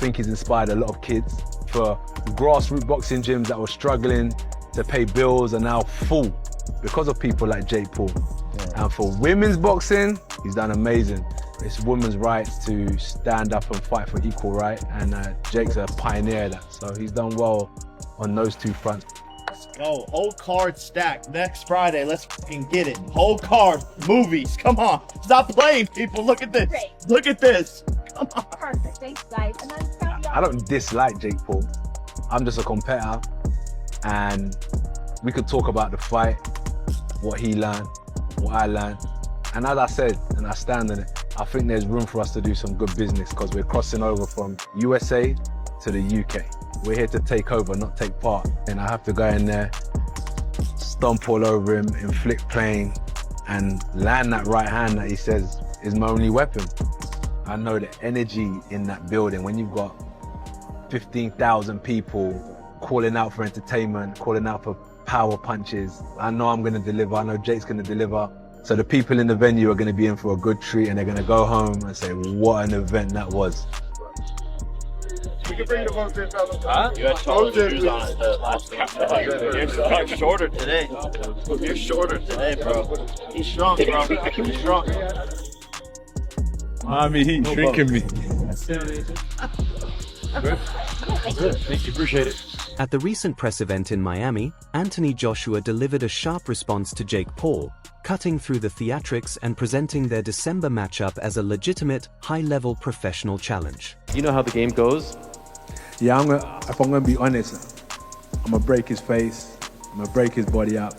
think he's inspired a lot of kids. For grassroots boxing gyms that were struggling to pay bills are now full because of people like Jake Paul. Yeah. And for women's boxing, he's done amazing. It's women's rights to stand up and fight for equal right, and Jake's a pioneer of that. So he's done well on those two fronts. Let's go. Whole card stacked next Friday. Let's fucking get it. Whole card, movies. Come on. Stop playing, people. Look at this. Great. Look at this. Come on. Perfect. Thanks, guys. And then I don't dislike Jake Paul. I'm just a competitor, and we could talk about the fight, what he learned, what I learned. And as I said, and I stand on it, I think there's room for us to do some good business because we're crossing over from USA to the UK. We're here to take over, not take part. And I have to go in there, stomp all over him, inflict pain, and land that right hand that he says is my only weapon. I know the energy in that building when you've got 15,000 people calling out for entertainment, calling out for power punches. I know I'm gonna deliver, I know Jake's gonna deliver. So the people in the venue are gonna be in for a good treat and they're gonna go home and say, what an event that was. We can bring the votes in, fellas. Huh? You had taller shoes on it the last time. You're shorter today. You're shorter today, bro. He's strong, bro. He's strong. Mommy, he's drinking me. Thank you, appreciate it. At the recent press event in Miami, Anthony Joshua delivered a sharp response to Jake Paul, cutting through the theatrics and presenting their December matchup as a legitimate, high-level professional challenge. You know how the game goes? Yeah, if I'm gonna be honest, I'm gonna break his face, I'm gonna break his body up,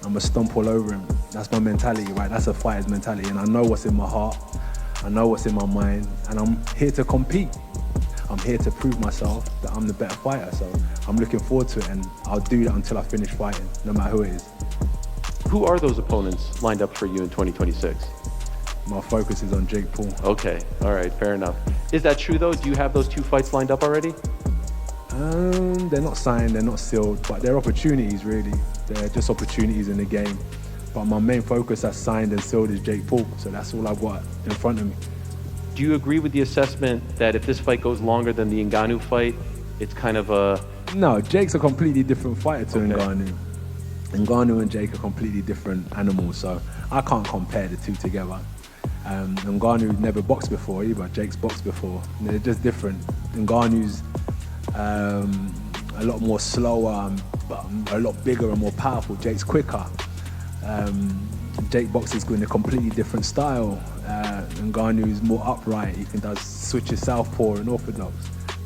I'm gonna stomp all over him. That's my mentality, right? That's a fighter's mentality, and I know what's in my heart, I know what's in my mind, and I'm here to compete. I'm here to prove myself that I'm the better fighter, so I'm looking forward to it, and I'll do that until I finish fighting, no matter who it is. Who are those opponents lined up for you in 2026? My focus is on Jake Paul. Okay, all right, fair enough. Is that true though? Do you have those two fights lined up already? They're not signed, they're not sealed, but they're opportunities really. They're just opportunities in the game. But my main focus that's signed and sealed is Jake Paul, so that's all I've got in front of me. Do you agree with the assessment that if this fight goes longer than the Ngannou fight, it's kind of a... No, Jake's a completely different fighter to Ngannou. Ngannou and Jake are completely different animals, so I can't compare the two together. Ngannou's never boxed before either, Jake's boxed before. They're just different. Ngannou's a lot more slower, but a lot bigger and more powerful. Jake's quicker. Jake boxes in a completely different style. Ngannou's more upright, he can does switches southpaw and orthodox.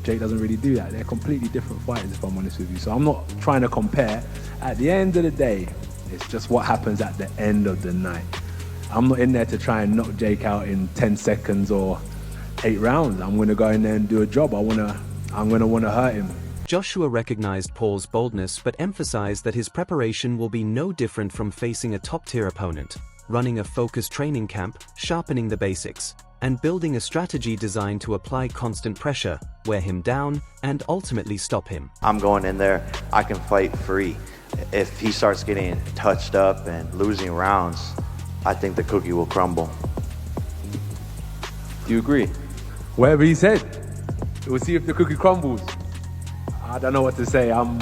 Jake doesn't really do that. They're completely different fighters, if I'm honest with you. So I'm not trying to compare. At the end of the day, it's just what happens at the end of the night. I'm not in there to try and knock Jake out in 10 seconds or 8 rounds. I'm gonna go in there and do a job. I'm gonna wanna hurt him. Joshua recognized Paul's boldness but emphasized that his preparation will be no different from facing a top-tier opponent, running a focused training camp, sharpening the basics, and building a strategy designed to apply constant pressure, wear him down, and ultimately stop him. I'm going in there, I can fight free. If he starts getting touched up and losing rounds, I think the cookie will crumble. Do you agree? Whatever he said. We'll see if the cookie crumbles. I don't know what to say. I'm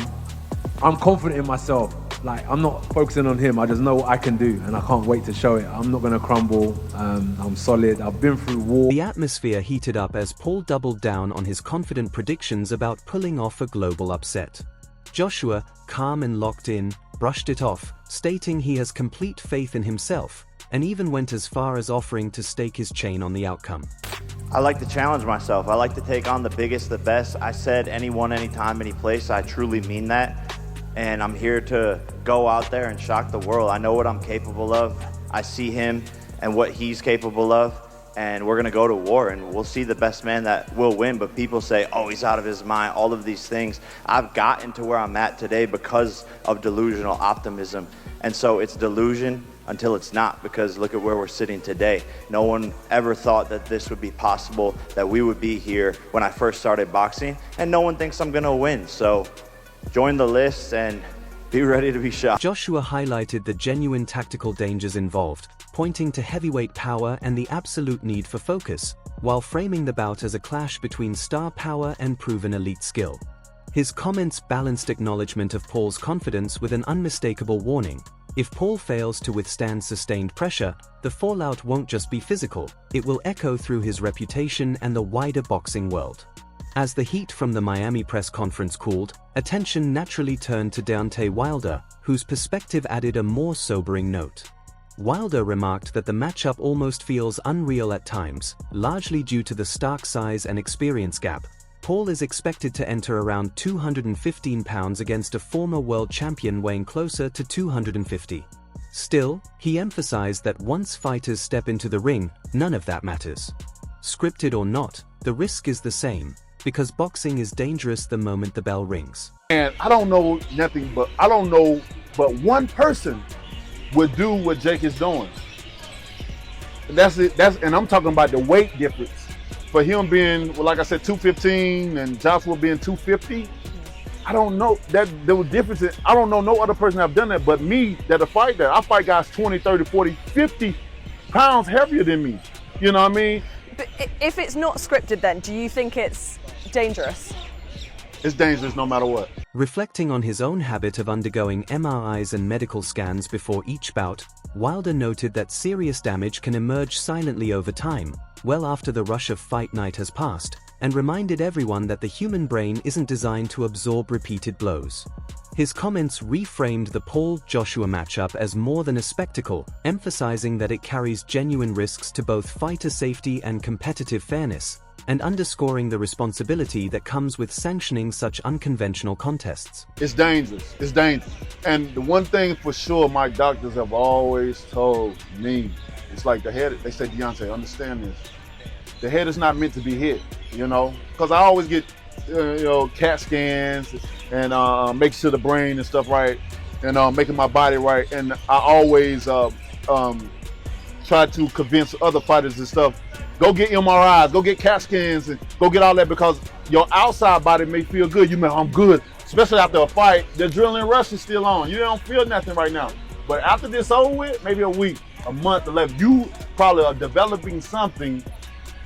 confident in myself. Like, I'm not focusing on him. I just know what I can do, and I can't wait to show it. I'm not gonna crumble. I'm solid. I've been through war. The atmosphere heated up as Paul doubled down on his confident predictions about pulling off a global upset. Joshua, calm and locked in, brushed it off, stating he has complete faith in himself, and even went as far as offering to stake his chain on the outcome. I like to challenge myself. I like to take on the biggest, the best. I said anyone, anytime, any place. I truly mean that. And I'm here to go out there and shock the world. I know what I'm capable of. I see him and what he's capable of. And we're gonna go to war and we'll see the best man that will win. But people say, oh, he's out of his mind, all of these things. I've gotten to where I'm at today because of delusional optimism. And so it's delusion until it's not, because look at where we're sitting today. No one ever thought that this would be possible, that we would be here when I first started boxing, and no one thinks I'm gonna win. So join the list and Be ready to be shocked. Joshua highlighted the genuine tactical dangers involved, pointing to heavyweight power and the absolute need for focus, while framing the bout as a clash between star power and proven elite skill. His comments balanced acknowledgement of Paul's confidence with an unmistakable warning. If Paul fails to withstand sustained pressure, the fallout won't just be physical, it will echo through his reputation and the wider boxing world. As the heat from the Miami press conference cooled, attention naturally turned to Deontay Wilder, whose perspective added a more sobering note. Wilder remarked that the matchup almost feels unreal at times, largely due to the stark size and experience gap. Paul is expected to enter around 215 pounds against a former world champion weighing closer to 250. Still, he emphasized that once fighters step into the ring, none of that matters. Scripted or not, the risk is the same, because boxing is dangerous the moment the bell rings. And I don't know nothing, but one person would do what Jake is doing. And that's it. And I'm talking about the weight difference. For him being, well, like I said, 215 and Joshua being 250, I don't know that there was differences. I don't know no other person that have done that but me that fight that. I fight guys 20, 30, 40, 50 pounds heavier than me. You know what I mean? But if it's not scripted then, do you think it's dangerous? It's dangerous no matter what. Reflecting on his own habit of undergoing MRIs and medical scans before each bout, Wilder noted that serious damage can emerge silently over time, well after the rush of fight night has passed, and reminded everyone that the human brain isn't designed to absorb repeated blows. His comments reframed the Paul-Joshua matchup as more than a spectacle, emphasizing that it carries genuine risks to both fighter safety and competitive fairness, and underscoring the responsibility that comes with sanctioning such unconventional contests. It's dangerous. It's dangerous. And the one thing for sure my doctors have always told me, it's like the head, they say, Deontay, understand this. The head is not meant to be hit, you know? Because I always get, CAT scans and make sure the brain and stuff right and making my body right. And I always try to convince other fighters and stuff, go get MRIs, go get CAT scans, and go get all that because your outside body may feel good. You may, I'm good, especially after a fight. The adrenaline rush is still on. You don't feel nothing right now. But after this over with, maybe a week, a month, 11, you probably are developing something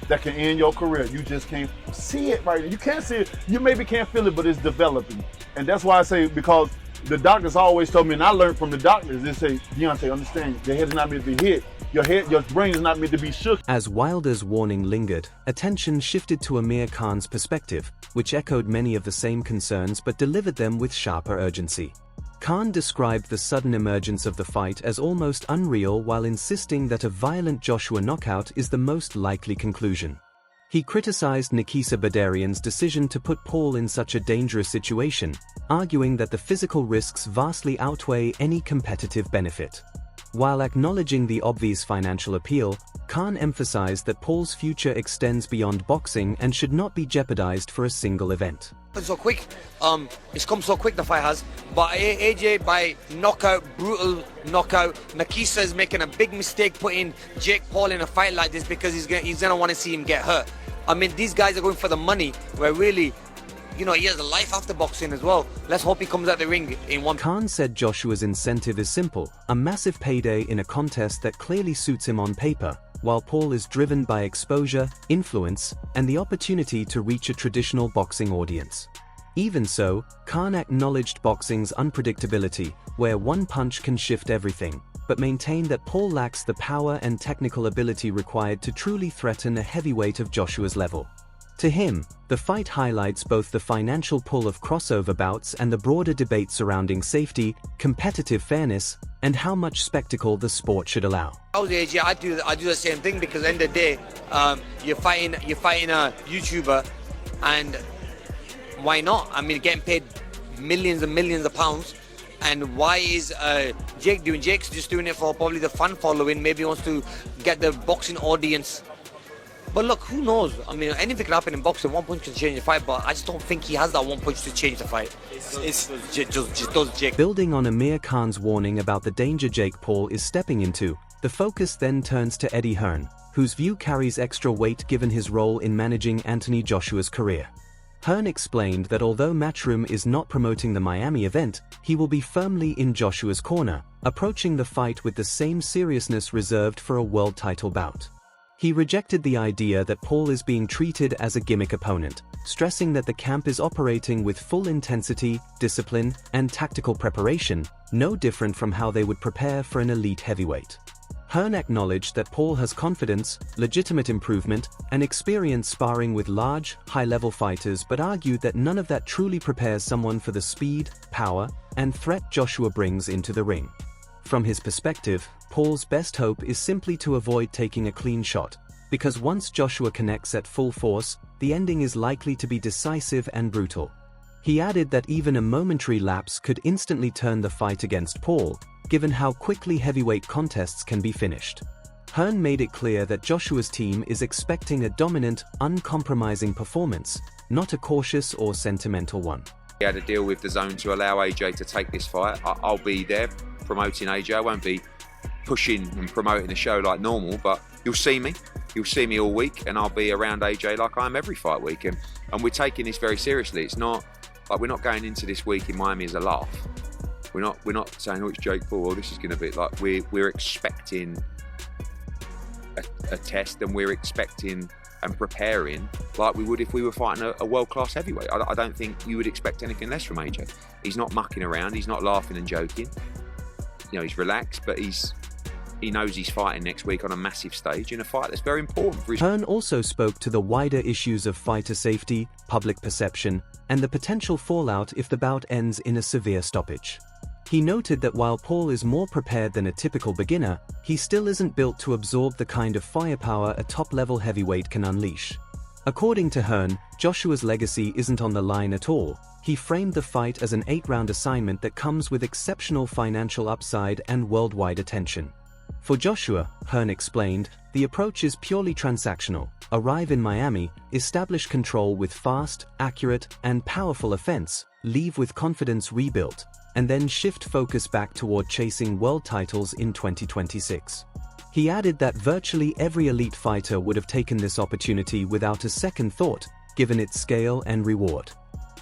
that can end your career. You just can't see it right now. You can't see it. You maybe can't feel it, but it's developing. And that's why I say, because the doctors always told me, and I learned from the doctors, they say, Deontay, understand, your head is not meant to be hit. Your brain is not meant to be shook. As Wilder's warning lingered, attention shifted to Amir Khan's perspective, which echoed many of the same concerns but delivered them with sharper urgency. Khan described the sudden emergence of the fight as almost unreal while insisting that a violent Joshua knockout is the most likely conclusion. He criticized Nikisa Badarian's decision to put Paul in such a dangerous situation, arguing that the physical risks vastly outweigh any competitive benefit. While acknowledging the obvious financial appeal, Khan emphasized that Paul's future extends beyond boxing and should not be jeopardized for a single event. So quick, it's come so quick, the fight has, but AJ by knockout, brutal knockout. Nikisa is making a big mistake putting Jake Paul in a fight like this because he's gonna want to see him get hurt. I mean, these guys are going for the money, where really, he has a life after boxing as well. Let's hope he comes out the ring in one. Khan said Joshua's incentive is simple, a massive payday in a contest that clearly suits him on paper, while Paul is driven by exposure, influence, and the opportunity to reach a traditional boxing audience. Even so, Khan acknowledged boxing's unpredictability, where one punch can shift everything, but maintained that Paul lacks the power and technical ability required to truly threaten a heavyweight of Joshua's level. To him, the fight highlights both the financial pull of crossover bouts and the broader debate surrounding safety, competitive fairness, and how much spectacle the sport should allow. I was AJ, I do the same thing because at the end of the day, you're fighting a YouTuber, and why not? I mean, getting paid millions and millions of pounds. And why is Jake doing? Jake's just doing it for probably the fan following. Maybe he wants to get the boxing audience. But look, who knows? I mean, anything can happen in boxing. One punch can change the fight, but I just don't think he has that one punch to change the fight. It's just does Jake. Building on Amir Khan's warning about the danger Jake Paul is stepping into, the focus then turns to Eddie Hearn, whose view carries extra weight given his role in managing Anthony Joshua's career. Hearn explained that although Matchroom is not promoting the Miami event, he will be firmly in Joshua's corner, approaching the fight with the same seriousness reserved for a world title bout. He rejected the idea that Paul is being treated as a gimmick opponent, stressing that the camp is operating with full intensity, discipline, and tactical preparation, no different from how they would prepare for an elite heavyweight. Hearn acknowledged that Paul has confidence, legitimate improvement, and experience sparring with large, high-level fighters, but argued that none of that truly prepares someone for the speed, power, and threat Joshua brings into the ring. From his perspective, Paul's best hope is simply to avoid taking a clean shot, because once Joshua connects at full force, the ending is likely to be decisive and brutal. He added that even a momentary lapse could instantly turn the fight against Paul, given how quickly heavyweight contests can be finished. Hearn made it clear that Joshua's team is expecting a dominant, uncompromising performance, not a cautious or sentimental one. We had a deal with the zone to allow AJ to take this fight. I'll be there promoting AJ. I won't be pushing and promoting the show like normal, but you'll see me. You'll see me all week, and I'll be around AJ like I am every fight week. And we're taking this very seriously. It's not like we're not going into this week in Miami as a laugh. We're not saying, oh, it's Jake Paul, or this is going to be like we're expecting a test, and we're expecting and preparing like we would if we were fighting a world-class heavyweight. I don't think you would expect anything less from AJ. He's not mucking around. He's not laughing and joking. You know, he's relaxed, but he knows he's fighting next week on a massive stage in a fight that's very important for his... Hearn also spoke to the wider issues of fighter safety, public perception, and the potential fallout if the bout ends in a severe stoppage. He noted that while Paul is more prepared than a typical beginner, he still isn't built to absorb the kind of firepower a top-level heavyweight can unleash. According to Hearn, Joshua's legacy isn't on the line at all. He framed the fight as an 8-round assignment that comes with exceptional financial upside and worldwide attention. For Joshua, Hearn explained, the approach is purely transactional. Arrive in Miami, establish control with fast, accurate, and powerful offense, leave with confidence rebuilt, and then shift focus back toward chasing world titles in 2026. He added that virtually every elite fighter would have taken this opportunity without a second thought, given its scale and reward.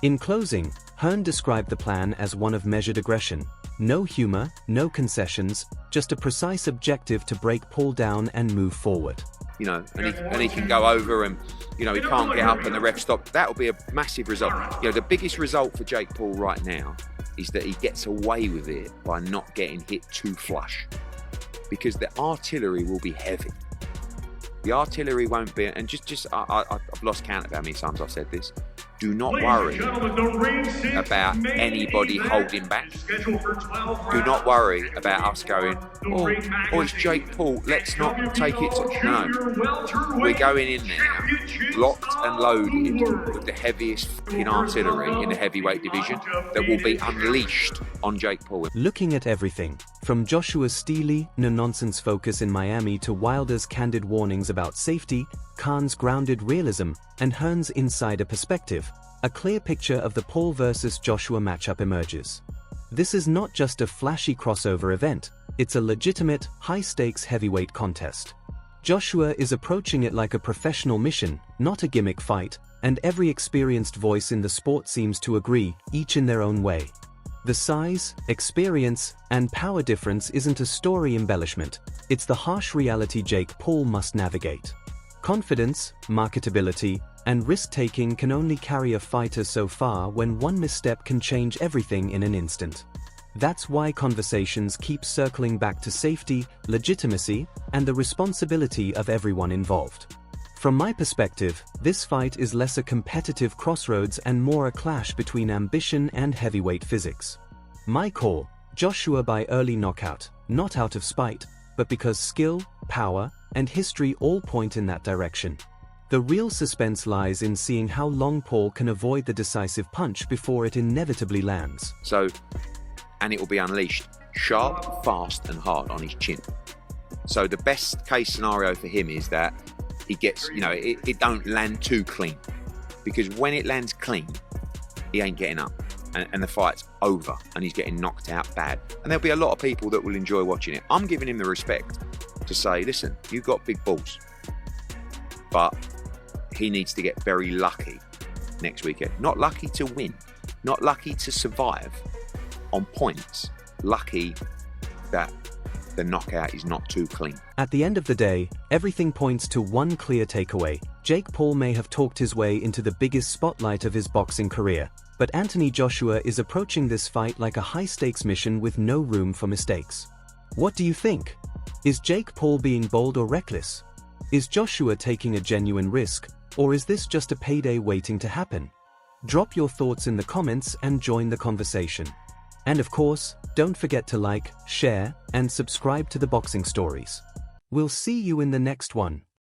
In closing, Hearn described the plan as one of measured aggression. No humor, no concessions, just a precise objective to break Paul down and move forward. You know, and he can go over and, you know, he can't get up and the ref stops. That'll be a massive result. You know, the biggest result for Jake Paul right now is that he gets away with it by not getting hit too flush. Because the artillery will be heavy. The artillery won't be, and I've lost count of how many times I've said this. Do not worry about anybody holding back. Do not worry about us going, oh, it's Jake Paul, let's not take it to... No. We're going in there, locked and loaded with the heaviest fucking artillery in the heavyweight division that will be unleashed on Jake Paul. Looking at everything, from Joshua's steely, no-nonsense focus in Miami to Wilder's candid warnings about safety, Khan's grounded realism, and Hearn's insider perspective, a clear picture of the Paul versus Joshua matchup emerges. This is not just a flashy crossover event, it's a legitimate, high-stakes heavyweight contest. Joshua is approaching it like a professional mission, not a gimmick fight, and every experienced voice in the sport seems to agree, each in their own way. The size, experience, and power difference isn't a story embellishment, it's the harsh reality Jake Paul must navigate. Confidence, marketability, and risk-taking can only carry a fighter so far when one misstep can change everything in an instant. That's why conversations keep circling back to safety, legitimacy, and the responsibility of everyone involved. From my perspective, this fight is less a competitive crossroads and more a clash between ambition and heavyweight physics. My call, Joshua by early knockout, not out of spite, but because skill, power, and history all point in that direction. The real suspense lies in seeing how long Paul can avoid the decisive punch before it inevitably lands. So, and it will be unleashed sharp, fast, and hard on his chin. So the best case scenario for him is that he gets, you know, it don't land too clean. Because when it lands clean, he ain't getting up. And the fight's over, and he's getting knocked out bad. And there'll be a lot of people that will enjoy watching it. I'm giving him the respect to say, listen, you've got big balls. But he needs to get very lucky next weekend. Not lucky to win, not lucky to survive on points, lucky that the knockout is not too clean. At the end of the day, everything points to one clear takeaway. Jake Paul may have talked his way into the biggest spotlight of his boxing career, but Anthony Joshua is approaching this fight like a high-stakes mission with no room for mistakes. What do you think? Is Jake Paul being bold or reckless? Is Joshua taking a genuine risk, or is this just a payday waiting to happen? Drop your thoughts in the comments and join the conversation. And of course, don't forget to like, share, and subscribe to the Boxing Stories. We'll see you in the next one.